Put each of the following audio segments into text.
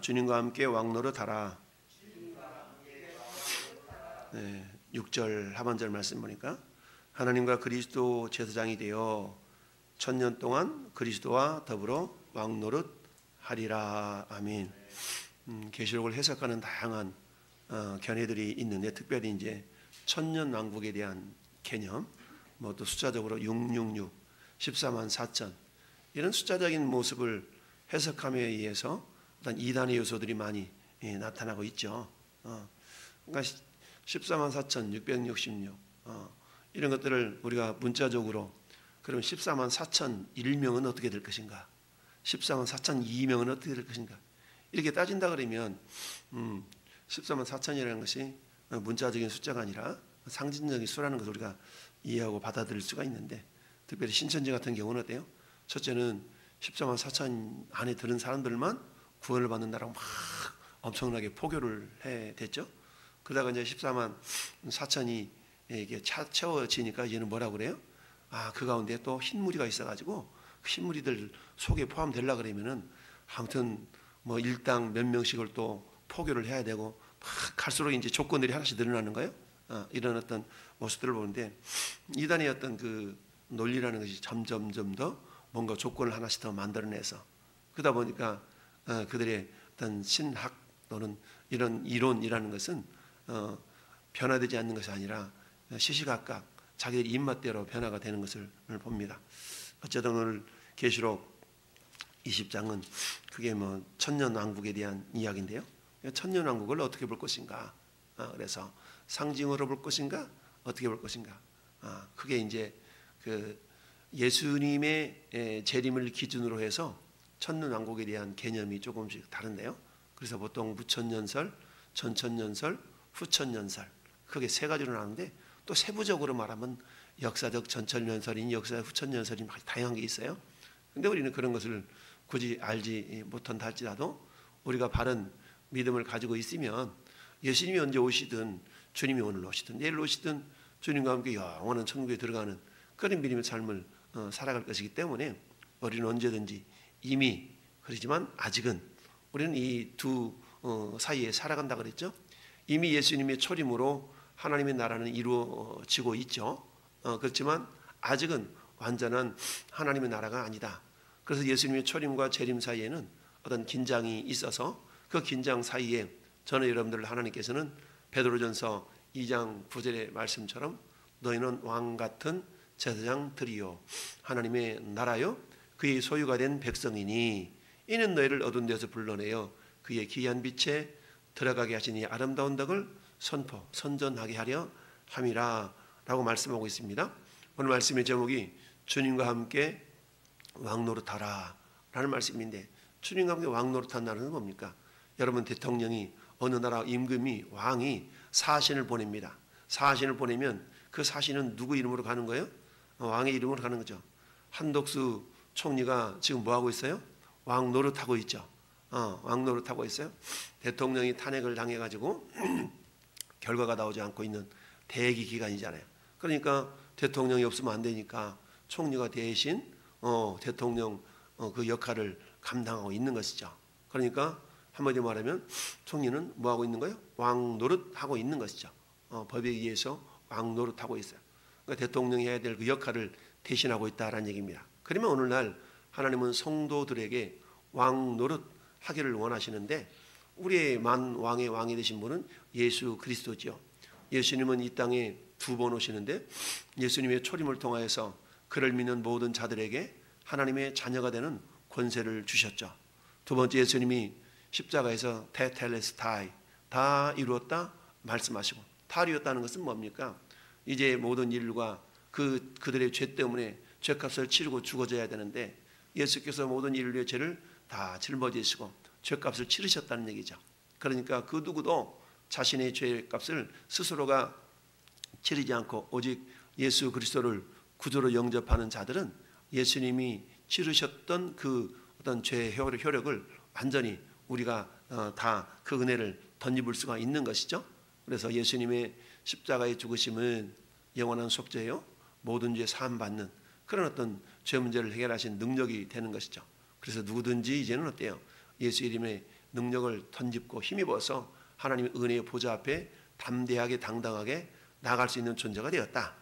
주님과 함께 왕노릇하라. 네, 6절 하반절 말씀 보니까 하나님과 그리스도 제사장이 되어 1000년 동안 그리스도와 더불어 왕노릇하리라. 아멘. 계시록을 해석하는 다양한 견해들이 있는데 특별히 이제 1000년 왕국에 대한 개념, 뭐 또 숫자적으로 666, 14만 4천 이런 숫자적인 모습을 해석함에 의해서 어떤 이단의 요소들이 많이 나타나고 있죠. 그러니까 14만 4,666 이런 것들을 우리가 문자적으로 그럼 14만 4천 1명은 어떻게 될 것인가? 14만 4천 2명은 어떻게 될 것인가? 이렇게 따진다 그러면 14만 4천이라는 것이 문자적인 숫자가 아니라 상징적인 수라는 것을 우리가 이해하고 받아들일 수가 있는데 특별히 신천지 같은 경우는 어때요? 첫째는 14만 4천 안에 들은 사람들만 구원을 받는다라고 막 엄청나게 포교를 해댔죠. 그러다가 이제 14만 4천이 이게 채워지니까 이제는 뭐라고 그래요? 그 가운데 또 흰무리가 있어가지고 그 흰무리들 속에 포함되려고 그러면은 아무튼 뭐 일당 몇 명씩을 또 포교를 해야 되고 막 갈수록 이제 조건들이 하나씩 늘어나는 거예요. 이런 어떤 모습들을 보는데 이단의 어떤 그 논리라는 것이 점점 더 뭔가 조건을 하나씩 더 만들어내서 그러다 보니까 그들의 어떤 신학 또는 이런 이론이라는 것은 변화되지 않는 것이 아니라 시시각각 자기들의 입맛대로 변화가 되는 것을 봅니다. 어쨌든 오늘 계시록 20장은 그게 뭐 천년 왕국에 대한 이야기인데요. 천년 왕국을 어떻게 볼 것인가? 그래서 상징으로 볼 것인가? 어떻게 볼 것인가? 그게 이제 그 예수님의 재림을 기준으로 해서 천년 왕국에 대한 개념이 조금씩 다른데요. 그래서 보통 무천년설, 전천년설, 후천년설 크게 세 가지로 나누는데 또 세부적으로 말하면 역사적 전천년설이니 역사적 후천년설이 막 다양한 게 있어요. 근데 우리는 그런 것을 굳이 알지 못한다 할지라도 우리가 바른 믿음을 가지고 있으면 예수님이 언제 오시든 주님이 오늘 오시든 내일 오시든 주님과 함께 영원한 천국에 들어가는 그런 믿음의 삶을 살아갈 것이기 때문에 우리는 언제든지 이미 그러지만 아직은 우리는 이 두 사이에 살아간다 그랬죠. 이미 예수님의 초림으로 하나님의 나라는 이루어지고 있죠. 그렇지만 아직은 완전한 하나님의 나라가 아니다. 그래서 예수님의 초림과 재림 사이에는 어떤 긴장이 있어서 그 긴장 사이에 저는 여러분들 하나님께서는 베드로전서 2장 9절의 말씀처럼 너희는 왕 같은 제사장들이요 하나님의 나라요 그의 소유가 된 백성이니 이는 너희를 어두운 데서 불러내어 그의 기이한 빛에 들어가게 하시니 아름다운 덕을 선전하게 하려 함이라 라고 말씀하고 있습니다. 오늘 말씀의 제목이 주님과 함께 왕노릇하라 라는 말씀인데 주님과 함께 왕노릇한다는 건 뭡니까? 여러분 대통령이 어느 나라 임금이 왕이 사신을 보냅니다. 사신을 보내면 그 사신은 누구 이름으로 가는 거예요? 왕의 이름으로 가는 거죠. 한덕수 총리가 지금 뭐 하고 있어요? 왕 노릇하고 있죠. 왕 노릇하고 있어요. 대통령이 탄핵을 당해가지고 결과가 나오지 않고 있는 대기 기간이잖아요. 그러니까 대통령이 없으면 안 되니까 총리가 대신 대통령 그 역할을 감당하고 있는 것이죠. 그러니까 한마디로 말하면 총리는 뭐 하고 있는 거예요? 왕 노릇하고 있는 것이죠. 법에 의해서 왕 노릇하고 있어요. 그러니까 대통령이 해야 될 그 역할을 대신하고 있다라는 얘기입니다. 그러면 오늘날 하나님은 성도들에게 왕 노릇 하기를 원하시는데 우리의 만왕의 왕이 되신 분은 예수 그리스도죠. 예수님은 이 땅에 두 번 오시는데 예수님의 초림을 통하여서 그를 믿는 모든 자들에게 하나님의 자녀가 되는 권세를 주셨죠. 두 번째 예수님이 십자가에서 테텔레스타이 다 이루었다 말씀하시고 다 이루었다는 것은 뭡니까? 이제 모든 인류가 그들의 죄 때문에 죄값을 치르고 죽어져야 되는데 예수께서 모든 인류의 죄를 다 짊어지시고 죄값을 치르셨다는 얘기죠. 그러니까 그 누구도 자신의 죄값을 스스로가 치르지 않고 오직 예수 그리스도를 구주로 영접하는 자들은 예수님이 치르셨던 그 어떤 죄의 효력을 완전히 우리가 다 그 은혜를 덧입을 수가 있는 것이죠. 그래서 예수님의 십자가의 죽으심은 영원한 속죄요 모든 죄 사함 받는 그런 어떤 죄 문제를 해결하신 능력이 되는 것이죠. 그래서 누구든지 이제는 어때요? 예수 이름에 능력을 던집고 힘입어서 하나님의 은혜의 보좌 앞에 담대하게 당당하게 나갈 수 있는 존재가 되었다.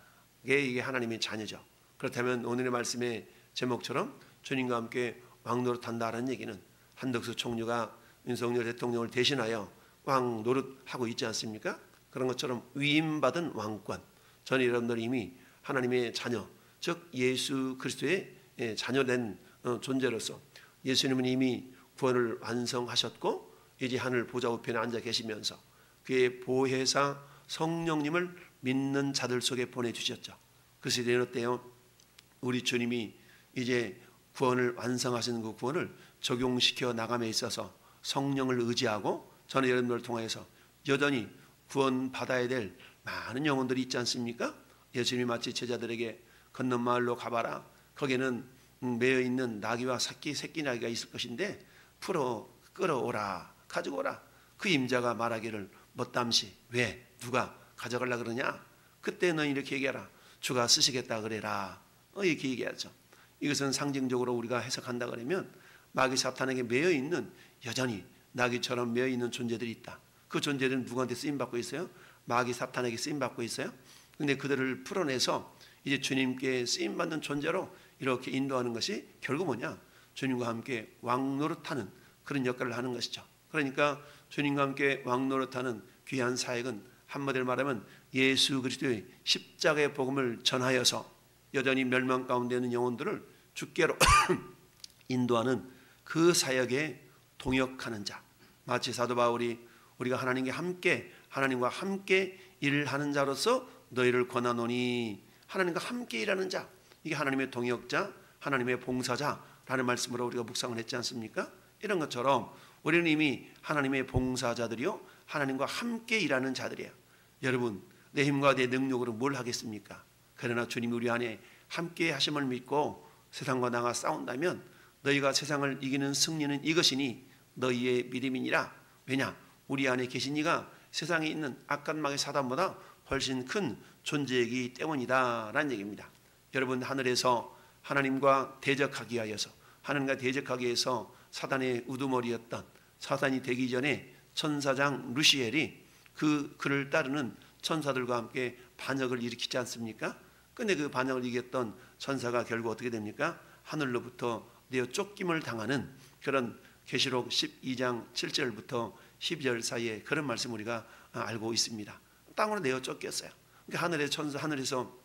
이게 하나님의 자녀죠. 그렇다면 오늘의 말씀의 제목처럼 주님과 함께 왕노릇한다라는 얘기는 한덕수 총리가 윤석열 대통령을 대신하여 왕 노릇하고 있지 않습니까? 그런 것처럼 위임받은 왕권, 저는 여러분들 이미 하나님의 자녀, 즉 예수 그리스도의 자녀된 존재로서 예수님은 이미 구원을 완성하셨고 이제 하늘 보좌 우편에 앉아 계시면서 그의 보혜사 성령님을 믿는 자들 속에 보내주셨죠. 그래서 이런 때요 우리 주님이 이제 구원을 완성하시는 그 구원을 적용시켜 나감에 있어서 성령을 의지하고 저는 여러분들을 통해서 여전히 구원받아야 될 많은 영혼들이 있지 않습니까? 예수님이 마치 제자들에게 건넌 마을로 가봐라. 거기는 매여 있는 나귀와 새끼 나귀가 있을 것인데 풀어 끌어오라. 가지고 오라. 그 임자가 말하기를 못담시 왜? 누가 가져가려고 그러냐? 그때 너 이렇게 얘기하라. 주가 쓰시겠다 그래라. 이렇게 얘기하죠. 이것은 상징적으로 우리가 해석한다 그러면 마귀 사탄에게 매여 있는 여전히 나귀처럼 매여 있는 존재들이 있다. 그 존재들은 누구한테 쓰임받고 있어요? 마귀 사탄에게 쓰임받고 있어요. 근데 그들을 풀어내서 이제 주님께 쓰임받는 존재로 이렇게 인도하는 것이 결국 뭐냐? 주님과 함께 왕노릇하는 그런 역할을 하는 것이죠. 그러니까 주님과 함께 왕노릇하는 귀한 사역은 한마디로 말하면 예수 그리스도의 십자가의 복음을 전하여서 여전히 멸망 가운데 있는 영혼들을 주께로 인도하는 그 사역에 동역하는 자. 마치 사도 바울이 우리가 하나님과 함께 일하는 자로서 너희를 권하노니 하나님과 함께 일하는 자. 이게 하나님의 동역자, 하나님의 봉사자라는 말씀으로 우리가 묵상을 했지 않습니까? 이런 것처럼 우리는 이미 하나님의 봉사자들이요 하나님과 함께 일하는 자들이에요. 여러분 내 힘과 내 능력으로 뭘 하겠습니까? 그러나 주님이 우리 안에 함께 하심을 믿고 세상과 나가 싸운다면 너희가 세상을 이기는 승리는 이것이니 너희의 믿음이니라. 왜냐? 우리 안에 계신 이가 세상에 있는 악간막의 사단보다 훨씬 큰 존재이기 때문이다 라는 얘기입니다. 여러분 하늘에서 하나님과 대적하기 위해서 사단의 우두머리였던 사단이 되기 전에 천사장 루시엘이 그를 따르는 천사들과 함께 반역을 일으키지 않습니까? 근데 그 반역을 이겼던 천사가 결국 어떻게 됩니까? 하늘로부터 내어 쫓김을 당하는 그런 계시록 12장 7절부터 12절 사이에 그런 말씀 우리가 알고 있습니다. 땅으로 내어 쫓겼어요. 그러니까 하늘에서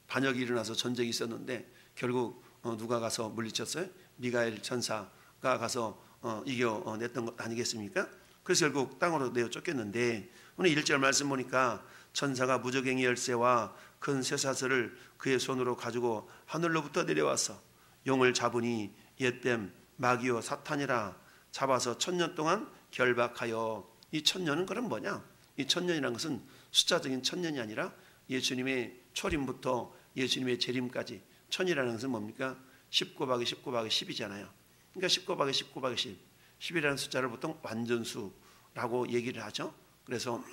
반역이 일어나서 전쟁이 있었는데 결국 누가 가서 물리쳤어요? 미가엘 천사가 가서 이겨냈던 것 아니겠습니까? 그래서 결국 땅으로 내어 쫓겼는데 오늘 1절 말씀 보니까 천사가 무저갱이 열쇠와 큰 쇠사슬을 그의 손으로 가지고 하늘로부터 내려와서 용을 잡으니 옛뱀 마귀요 사탄이라 잡아서 1000년 동안 결박하여. 이 1000년은 그럼 뭐냐? 이 1000년이라는 것은 숫자적인 1000년이 아니라 예수님의 초림부터 예수님의 재림까지 1000이라는 것은 뭡니까? 10 곱하기 10 곱하기 10이잖아요. 그러니까 10 곱하기 10 곱하기 10 10이라는 숫자를 보통 완전수라고 얘기를 하죠. 그래서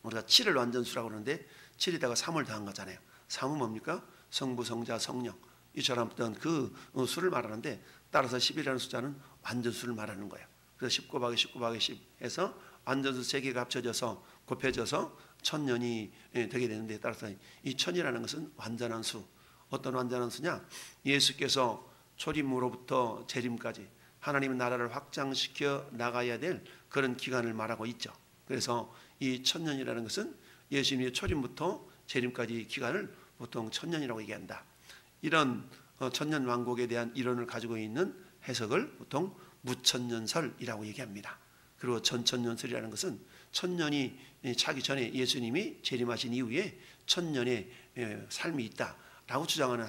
우리가 7을 완전수라고 그러는데 7에다가 3을 더한 거잖아요. 3은 뭡니까? 성부, 성자, 성령 이처럼 어떤 그 수를 말하는데 따라서 10이라는 숫자는 완전수를 말하는 거예요. 그래서 10 곱하기 10 곱하기 10 해서 완전수 3개가 합쳐져서 곱해져서 1000년이 되게 되는데 따라서 이 1000이라는 것은 완전한 수. 어떤 완전한 수냐? 예수께서 초림으로부터 재림까지 하나님의 나라를 확장시켜 나가야 될 그런 기간을 말하고 있죠. 그래서 이 1000년이라는 것은 예수님의 초림부터 재림까지 기간을 보통 1000년이라고 얘기한다. 이런 1000년 왕국에 대한 이론을 가지고 있는 해석을 보통 무천년설이라고 얘기합니다. 그리고 전천년설이라는 것은 1000년이 차기 전에 예수님이 재림하신 이후에 1000년의 삶이 있다라고 주장하는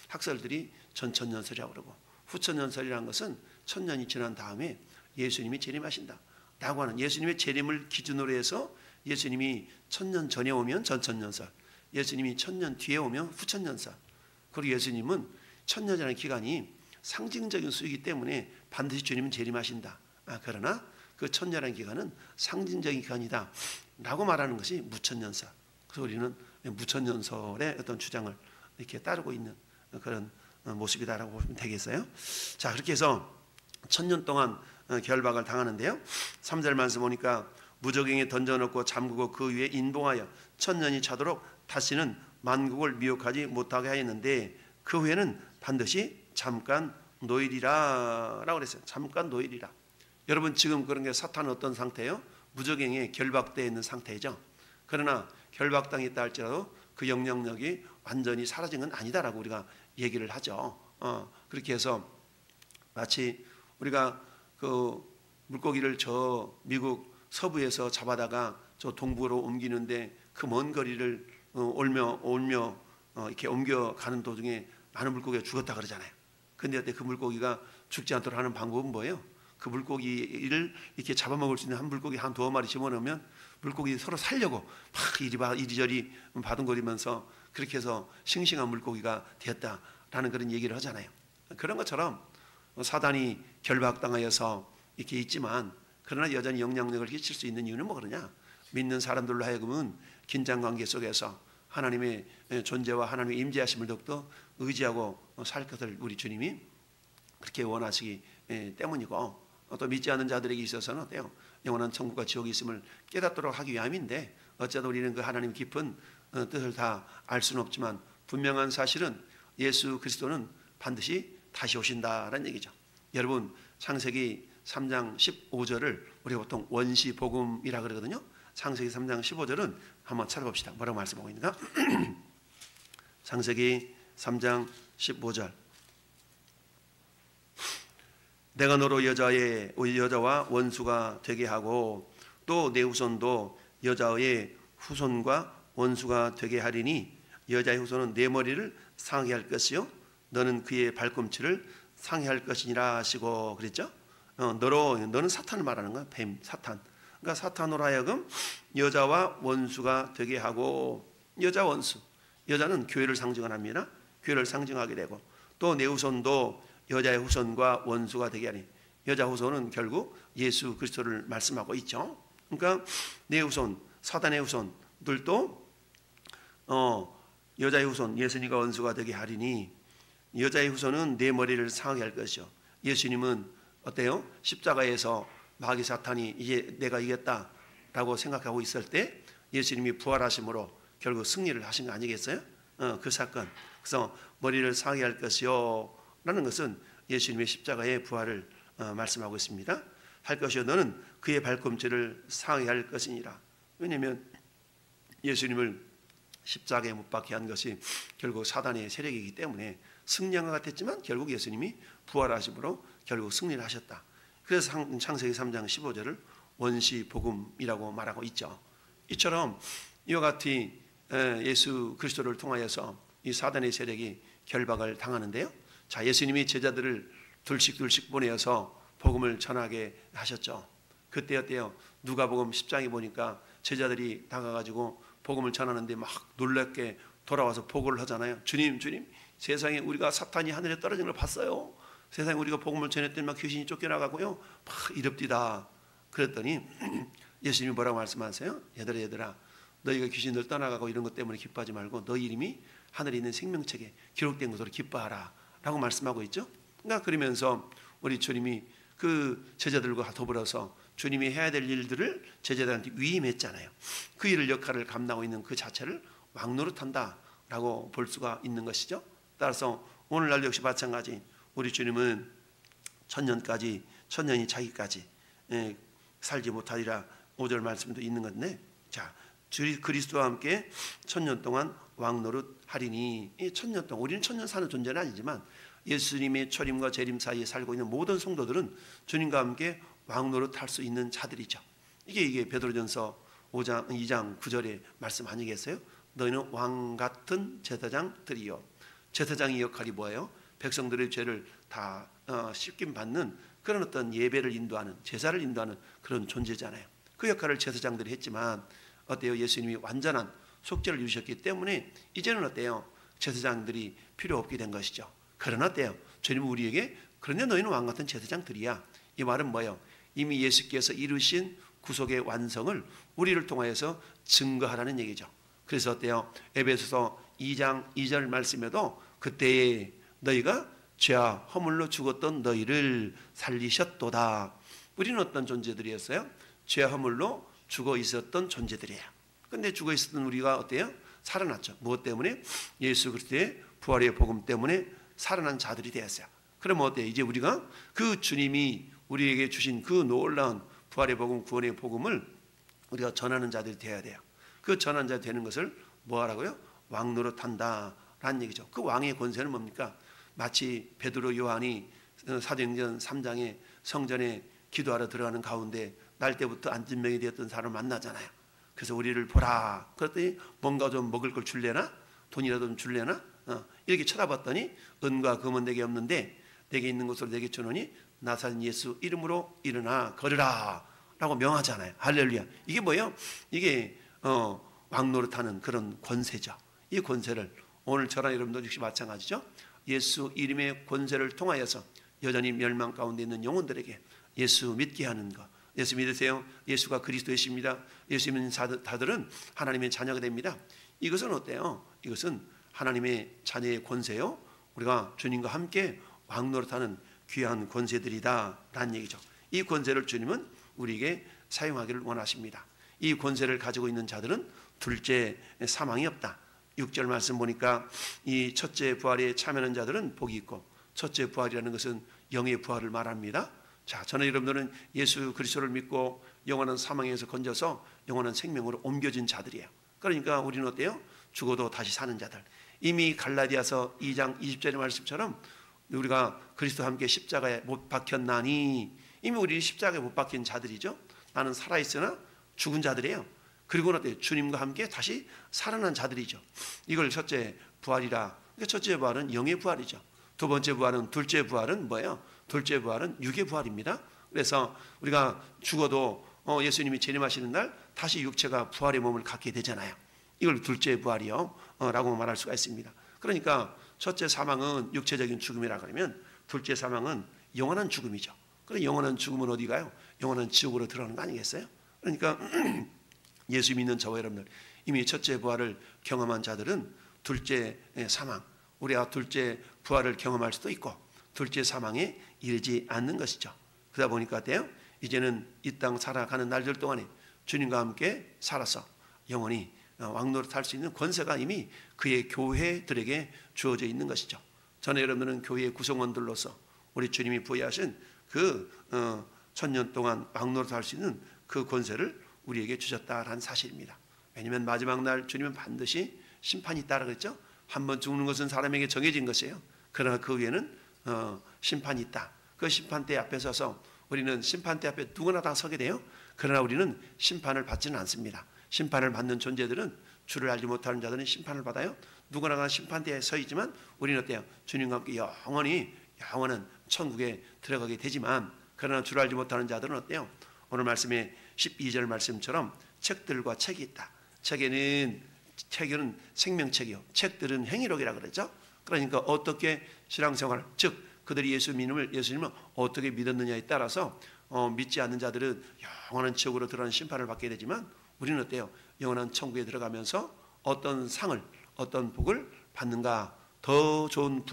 학설들이 전천년설이라고 그러고, 후천년설이라는 것은 1000년이 지난 다음에 예수님이 재림하신다 라고 하는, 예수님의 재림을 기준으로 해서 예수님이 1000년 전에 오면 전천년설, 예수님이 1000년 뒤에 오면 후천년설. 그리고 예수님은 1000년이라는 기간이 상징적인 수이기 때문에 반드시 주님은 재림하신다. 그러나 그 1000년이라는 기간은 상징적인 기간이다 라고 말하는 것이 무천년설. 그래서 우리는 무천년설의 어떤 주장을 이렇게 따르고 있는 그런 모습이다라고 보시면 되겠어요. 자, 그렇게 해서 1000년 동안 결박을 당하는데요. 3절 말씀 보니까 무적행에 던져놓고 잠그고 그 위에 인봉하여 1000년이 차도록 다시는 만국을 미혹하지 못하게 하였는데 그 후에는 반드시 잠깐 노일이라 라고 그랬어요. 잠깐 노일이라. 여러분 지금 그런 게 사탄은 어떤 상태예요? 무적행에 결박되어 있는 상태죠. 그러나 결박당했다 할지라도 그 영향력이 완전히 사라진 건 아니다라고 우리가 얘기를 하죠. 그렇게 해서 마치 우리가 그 물고기를 저 미국 서부에서 잡아다가 저 동부로 옮기는데 그 먼 거리를 올며 이렇게 옮겨가는 도중에 많은 물고기가 죽었다 그러잖아요. 근데 그 물고기가 죽지 않도록 하는 방법은 뭐예요? 그 물고기를 이렇게 잡아먹을 수 있는 한 물고기 한 두어 마리 집어넣으면 물고기 서로 살려고 막 이리저리 바둥거리면서 그렇게 해서 싱싱한 물고기가 되었다라는 그런 얘기를 하잖아요. 그런 것처럼 사단이 결박당하여서 이렇게 있지만 그러나 여전히 영향력을 끼칠 수 있는 이유는 뭐 그러냐? 믿는 사람들로 하여금은 긴장관계 속에서 하나님의 존재와 하나님의 임재하심을 더욱더 의지하고 살 것을 우리 주님이 그렇게 원하시기 때문이고, 또 믿지 않는 자들에게 있어서는 어때요? 영원한 천국과 지옥이 있음을 깨닫도록 하기 위함인데, 어쩌다 우리는 그 하나님 깊은 뜻을 다 알 수는 없지만 분명한 사실은 예수 그리스도는 반드시 다시 오신다라는 얘기죠. 여러분 창세기 3장 15절을 우리가 보통 원시복음이라 그러거든요. 창세기 3장 15절은 한번 찾아봅시다. 뭐라고 말씀하고 있는가? 창세기 3장 15절. 내가 너로 여자와 원수가 되게 하고 또 내 후손도 여자의 후손과 원수가 되게 하리니 여자의 후손은 내 머리를 상하게 할 것이요 너는 그의 발꿈치를 상해할 것이니라 하시고 그랬죠. 너는 사탄을 말하는 거야. 뱀, 사탄. 그러니까 사탄으로 하여금 여자와 원수가 되게 하고, 여자 원수, 여자는 교회를 상징합니다. 교회를 상징하게 되고, 또 내 후손도 여자의 후손과 원수가 되게 하니, 여자 후손은 결국 예수 그리스도를 말씀하고 있죠. 그러니까 내 후손, 사단의 후손들도 여자의 후손 예수님과 원수가 되게 하리니 여자의 후손은 내 머리를 상하게 할 것이요. 예수님은 어때요? 십자가에서 마귀 사탄이 이제 내가 이겼다라고 생각하고 있을 때 예수님이 부활하심으로 결국 승리를 하신 거 아니겠어요? 그 사건. 그래서 머리를 상하게 할 것이요 라는 것은 예수님의 십자가의 부활을 말씀하고 있습니다. 할 것이요 너는 그의 발꿈치를 상하게 할 것이니라. 왜냐하면 예수님을 십자가에 못 박게 한 것이 결국 사단의 세력이기 때문에 승리한 것 같았지만 결국 예수님이 부활하심으로 결국 승리를 하셨다. 그래서 창세기 3장 15절을 원시복음이라고 말하고 있죠. 이처럼 이와 같이 예수 그리스도를 통하여서 이 사단의 세력이 결박을 당하는데요. 자, 예수님이 제자들을 둘씩 보내어서 복음을 전하게 하셨죠. 그때 어때요? 누가복음 10장에 보니까 제자들이 다가가지고 복음을 전하는데 막 놀랍게 돌아와서 보고를 하잖아요. 주님, 세상에 우리가 사탄이 하늘에 떨어지는 걸 봤어요. 세상에 우리가 복음을 전했더니 막 귀신이 쫓겨나가고요. 막 이럽디다. 그랬더니 예수님이 뭐라고 말씀하세요? 얘들아, 너희가 귀신들 떠나가고 이런 것 때문에 기뻐하지 말고 너희 이름이 하늘에 있는 생명책에 기록된 것으로 기뻐하라 라고 말씀하고 있죠. 그러니까 그러면서 우리 주님이 그 제자들과 더불어서 주님이 해야 될 일들을 제자들한테 위임했잖아요. 그 일을 역할을 감당하고 있는 그 자체를 왕노릇한다라고 볼 수가 있는 것이죠. 따라서 오늘날 역시 마찬가지 우리 주님은 천년이 자기까지 살지 못하리라 5절 말씀도 있는 건데, 자, 그리스도와 함께 1000년 동안 왕노릇하리니, 이 1000년 동안 우리는 1000년 사는 존재는 아니지만 예수님의 초림과 재림 사이에 살고 있는 모든 성도들은 주님과 함께 왕노릇할 수 있는 자들이죠. 이게 베드로전서 2장 9절의 말씀 아니겠어요? 너희는 왕 같은 제사장들이요. 제사장의 역할이 뭐예요? 백성들의 죄를 다 씻김 받는 그런 어떤 예배를 인도하는, 제사를 인도하는 그런 존재잖아요. 그 역할을 제사장들이 했지만 어때요? 예수님이 완전한 속죄를 이루셨기 때문에 이제는 어때요? 제사장들이 필요 없게 된 것이죠. 그러나 어때요? 주님은 우리에게 그런데 너희는 왕 같은 제사장들이야. 이 말은 뭐예요? 이미 예수께서 이루신 구속의 완성을 우리를 통하여서 증거하라는 얘기죠. 그래서 어때요? 에베소서 2장 2절 말씀에도 그때에 너희가 죄와 허물로 죽었던 너희를 살리셨도다. 우리는 어떤 존재들이었어요? 죄 허물로 죽어 있었던 존재들이에요. 근데 죽어 있었던 우리가 어때요? 살아났죠. 무엇 때문에? 예수 그리스도의 부활의 복음 때문에 살아난 자들이 되었어요. 그러면 어때요? 이제 우리가 그 주님이 우리에게 주신 그 놀라운 부활의 복음, 구원의 복음을 우리가 전하는 자들이 되어야 돼요. 그 전하는 자 되는 것을 뭐 하라고요? 왕 노릇한다라는 얘기죠. 그 왕의 권세는 뭡니까? 마치 베드로 요한이 사도행전 3장에 성전에 기도하러 들어가는 가운데 날 때부터 안진병이 되었던 사람을 만나잖아요. 그래서 우리를 보라. 그랬더니 뭔가 좀 먹을 걸 줄래나? 돈이라도 좀 줄래나? 이렇게 쳐다봤더니 은과 금은 내게 없는데 내게 있는 것으로 내게 주노니 나사렛 예수 이름으로 일어나 걸으라 라고 명하잖아요. 할렐루야. 이게 뭐예요? 이게 왕노릇하는 그런 권세죠. 이 권세를 오늘 저랑 여러분도 역시 마찬가지죠. 예수 이름의 권세를 통하여서 여전히 멸망 가운데 있는 영혼들에게 예수 믿게 하는 것. 예수 믿으세요. 예수가 그리스도이십니다. 예수 믿는 자들은 하나님의 자녀가 됩니다. 이것은 어때요? 이것은 하나님의 자녀의 권세요. 우리가 주님과 함께 왕노릇하는 귀한 권세들이다 라는 얘기죠. 이 권세를 주님은 우리에게 사용하기를 원하십니다. 이 권세를 가지고 있는 자들은 둘째 사망이 없다. 6절 말씀 보니까 이 첫째 부활에 참여하는 자들은 복이 있고, 첫째 부활이라는 것은 영의 부활을 말합니다. 자, 저는 여러분들은 예수 그리스도를 믿고 영원한 사망에서 건져서 영원한 생명으로 옮겨진 자들이에요. 그러니까 우리는 어때요? 죽어도 다시 사는 자들. 이미 갈라디아서 2장 20절의 말씀처럼 우리가 그리스도와 함께 십자가에 못 박혔나니, 이미 우리 십자가에 못 박힌 자들이죠. 나는 살아있으나 죽은 자들이에요. 그리고는 어때요? 주님과 함께 다시 살아난 자들이죠. 이걸 첫째 부활이라. 그러니까 첫째 부활은 영의 부활이죠. 두 번째 부활은, 둘째 부활은 뭐예요? 둘째 부활은 육의 부활입니다. 그래서 우리가 죽어도 예수님이 재림하시는 날 다시 육체가 부활의 몸을 갖게 되잖아요. 이걸 둘째 부활이요 라고 말할 수가 있습니다. 그러니까 첫째 사망은 육체적인 죽음이라 그러면 둘째 사망은 영원한 죽음이죠. 그럼 영원한 죽음은 어디 가요? 영원한 지옥으로 들어가는 거 아니겠어요? 그러니까 예수 믿는 저와 여러분들, 이미 첫째 부활을 경험한 자들은 둘째 사망, 우리가 둘째 부활을 경험할 수도 있고 둘째 사망에 이르지 않는 것이죠. 그러다 보니까 어때요? 이제는 이 땅 살아가는 날들 동안에 주님과 함께 살아서 영원히 왕노릇할 수 있는 권세가 이미 그의 교회들에게 주어져 있는 것이죠. 저는 여러분들은 교회의 구성원들로서 우리 주님이 부여하신 그 천년 동안 왕노릇할 수 있는 그 권세를 우리에게 주셨다라는 사실입니다. 왜냐하면 마지막 날 주님은 반드시 심판이 있다라고 했죠. 한번 죽는 것은 사람에게 정해진 것이에요. 그러나 그 위에는 심판이 있다. 그 심판대 앞에 서서 우리는 심판대 앞에 누구나 다 서게 돼요. 그러나 우리는 심판을 받지는 않습니다. 심판을 받는 존재들은 주를 알지 못하는 자들은 심판을 받아요. 누구나 심판대에 서 있지만 우리는 어때요? 주님과 함께 영원한 천국에 들어가게 되지만, 그러나 주를 알지 못하는 자들은 어때요? 오늘 말씀에 12절 말씀처럼 책들과 책이 있다. 책은 생명책이요, 책들은 행위록이라 그랬죠. 그러니까 어떻게 신앙생활, 즉 그들이 예수님을 어떻게 믿었느냐에 따라서 믿지 않는 자들은 영원한 지옥으로 들어가는 심판을 받게 되지만, 우리는 어때요? 영원한 천국에 들어가면서 어떤 상을, 어떤 복을 받는가? 더 좋은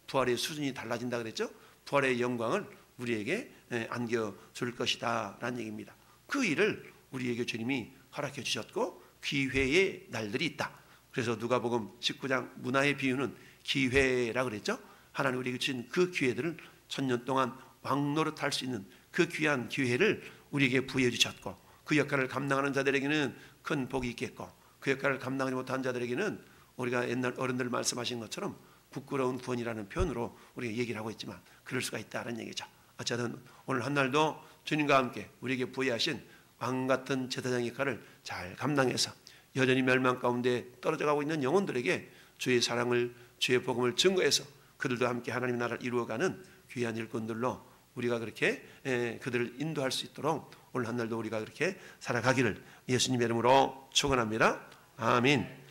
부활의 수준이 달라진다 그랬죠. 부활의 영광을 우리에게 안겨줄 것이다 라는 얘기입니다. 그 일을 우리에게 주님이 허락해 주셨고 기회의 날들이 있다. 그래서 누가복음 19장 문화의 비유는 기회라 그랬죠. 하나님 우리에게 주신 그 기회들을 천년 동안 왕노릇할 수 있는 그 귀한 기회를 우리에게 부여해 주셨고, 그 역할을 감당하는 자들에게는 큰 복이 있겠고, 그 역할을 감당하지 못한 자들에게는 우리가 옛날 어른들 말씀하신 것처럼 부끄러운 구원이라는 표현으로 우리가 얘기를 하고 있지만 그럴 수가 있다는 얘기죠. 어쨌든 오늘 한날도 주님과 함께 우리에게 부여하신 왕같은 제사장 역할을 잘 감당해서 여전히 멸망 가운데 떨어져가고 있는 영혼들에게 주의 사랑을, 주의 복음을 증거해서 그들도 함께 하나님의 나라를 이루어가는 귀한 일꾼들로 우리가 그렇게 그들을 인도할 수 있도록 오늘 한날도 우리가 그렇게 살아가기를 예수님의 이름으로 축원합니다. 아멘.